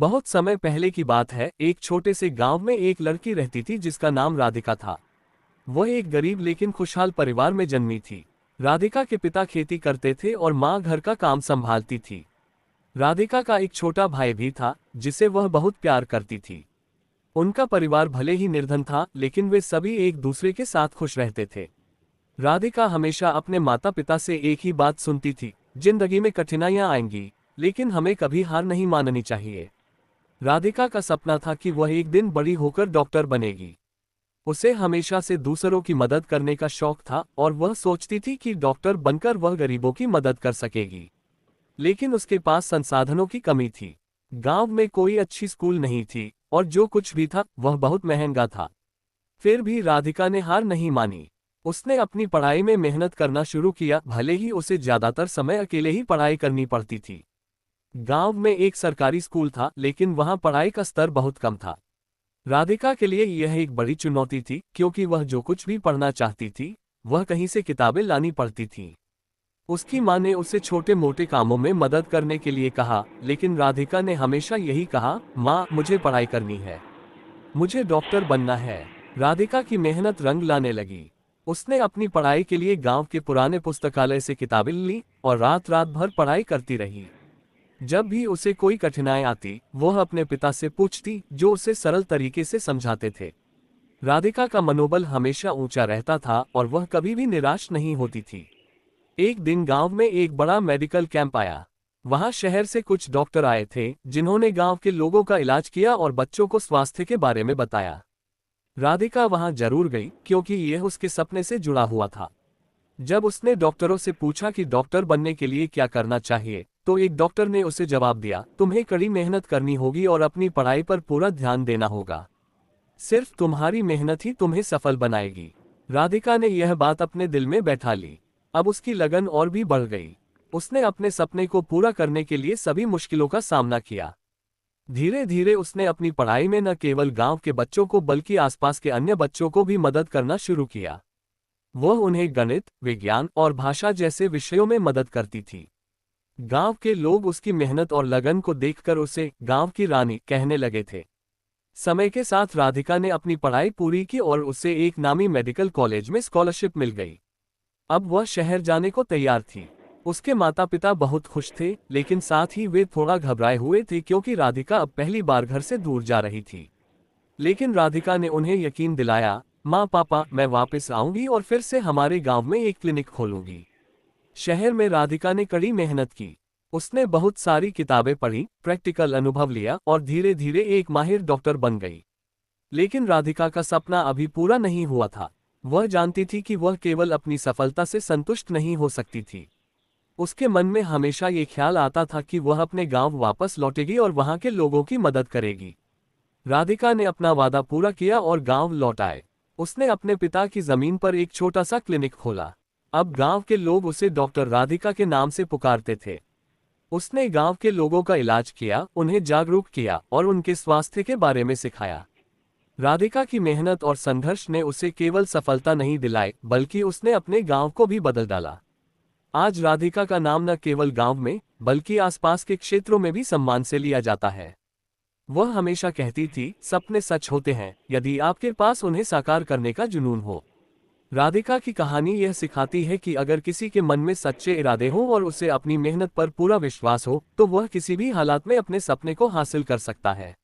बहुत समय पहले की बात है। एक छोटे से गांव में एक लड़की रहती थी जिसका नाम राधिका था। वह एक गरीब लेकिन खुशहाल परिवार में जन्मी थी। राधिका के पिता खेती करते थे और माँ घर का काम संभालती थी। राधिका का एक छोटा भाई भी था जिसे वह बहुत प्यार करती थी। उनका परिवार भले ही निर्धन था, लेकिन वे सभी एक दूसरे के साथ खुश रहते थे। राधिका हमेशा अपने माता पिता से एक ही बात सुनती थी, जिंदगी में कठिनाइयां आएंगी, लेकिन हमें कभी हार नहीं माननी चाहिए। राधिका का सपना था कि वह एक दिन बड़ी होकर डॉक्टर बनेगी। उसे हमेशा से दूसरों की मदद करने का शौक था और वह सोचती थी कि डॉक्टर बनकर वह गरीबों की मदद कर सकेगी। लेकिन उसके पास संसाधनों की कमी थी। गांव में कोई अच्छी स्कूल नहीं थी और जो कुछ भी था वह बहुत महंगा था। फिर भी राधिका ने हार नहीं मानी। उसने अपनी पढ़ाई में मेहनत करना शुरू किया, भले ही उसे ज्यादातर समय अकेले ही पढ़ाई करनी पड़ती थी। गांव में एक सरकारी स्कूल था, लेकिन वहां पढ़ाई का स्तर बहुत कम था। राधिका के लिए यह एक बड़ी चुनौती थी, क्योंकि वह जो कुछ भी पढ़ना चाहती थी वह कहीं से किताबें लानी पड़ती थीं। उसकी मां ने उसे छोटे मोटे कामों में मदद करने के लिए कहा, लेकिन राधिका ने हमेशा यही कहा, मां, मुझे पढ़ाई करनी है, मुझे डॉक्टर बनना है। राधिका की मेहनत रंग लाने लगी। उसने अपनी पढ़ाई के लिए गांव के पुराने पुस्तकालय से किताबें ली और रात रात भर पढ़ाई करती रही। जब भी उसे कोई कठिनाई आती, वह अपने पिता से पूछती, जो उसे सरल तरीके से समझाते थे। राधिका का मनोबल हमेशा ऊंचा रहता था और वह कभी भी निराश नहीं होती थी। एक दिन गांव में एक बड़ा मेडिकल कैंप आया। वहां शहर से कुछ डॉक्टर आए थे, जिन्होंने गांव के लोगों का इलाज किया और बच्चों को स्वास्थ्य के बारे में बताया। राधिका वहां जरूर गई, क्योंकि यह उसके सपने से जुड़ा हुआ था। जब उसने डॉक्टरों से पूछा कि डॉक्टर बनने के लिए क्या करना चाहिए, तो एक डॉक्टर ने उसे जवाब दिया, तुम्हें कड़ी मेहनत करनी होगी और अपनी पढ़ाई पर पूरा ध्यान देना होगा। सिर्फ तुम्हारी मेहनत ही तुम्हें सफल बनाएगी। राधिका ने यह बात अपने दिल में बैठा ली। अब उसकी लगन और भी बढ़ गई। उसने अपने सपने को पूरा करने के लिए सभी मुश्किलों का सामना किया। धीरे धीरे उसने अपनी पढ़ाई में न केवल गांव के बच्चों को बल्कि आसपास के अन्य बच्चों को भी मदद करना शुरू किया। वह उन्हें गणित, विज्ञान और भाषा जैसे विषयों में मदद करती थी। गांव के लोग उसकी मेहनत और लगन को देखकर उसे गांव की रानी कहने लगे थे। समय के साथ राधिका ने अपनी पढ़ाई पूरी की और उसे एक नामी मेडिकल कॉलेज में स्कॉलरशिप मिल गई। अब वह शहर जाने को तैयार थी। उसके माता पिता बहुत खुश थे, लेकिन साथ ही वे थोड़ा घबराए हुए थे, क्योंकि राधिका अब पहली बार घर से दूर जा रही थी। लेकिन राधिका ने उन्हें यकीन दिलाया, माँ पापा, मैं वापस आऊंगी और फिर से हमारे गांव में एक क्लिनिक खोलूंगी। शहर में राधिका ने कड़ी मेहनत की। उसने बहुत सारी किताबें पढ़ी, प्रैक्टिकल अनुभव लिया और धीरे धीरे एक माहिर डॉक्टर बन गई। लेकिन राधिका का सपना अभी पूरा नहीं हुआ था। वह जानती थी कि वह केवल अपनी सफलता से संतुष्ट नहीं हो सकती थी। उसके मन में हमेशा ये ख्याल आता था कि वह अपने गांव वापस लौटेगी और वहां के लोगों की मदद करेगी। राधिका ने अपना वादा पूरा किया और गांव लौट आए। उसने अपने पिता की जमीन पर एक छोटा सा क्लिनिक खोला। अब गांव के लोग उसे डॉक्टर राधिका के नाम से पुकारते थे। उसने गांव के लोगों का इलाज किया, उन्हें जागरूक किया और उनके स्वास्थ्य के बारे में सिखाया। राधिका की मेहनत और संघर्ष ने उसे केवल सफलता नहीं दिलाई, बल्कि उसने अपने गांव को भी बदल डाला। आज राधिका का नाम न केवल गांव में बल्कि आसपास के क्षेत्रों में भी सम्मान से लिया जाता है। वह हमेशा कहती थी, सपने सच होते हैं यदि आपके पास उन्हें साकार करने का जुनून हो। राधिका की कहानी यह सिखाती है कि अगर किसी के मन में सच्चे इरादे हों और उसे अपनी मेहनत पर पूरा विश्वास हो, तो वह किसी भी हालात में अपने सपने को हासिल कर सकता है।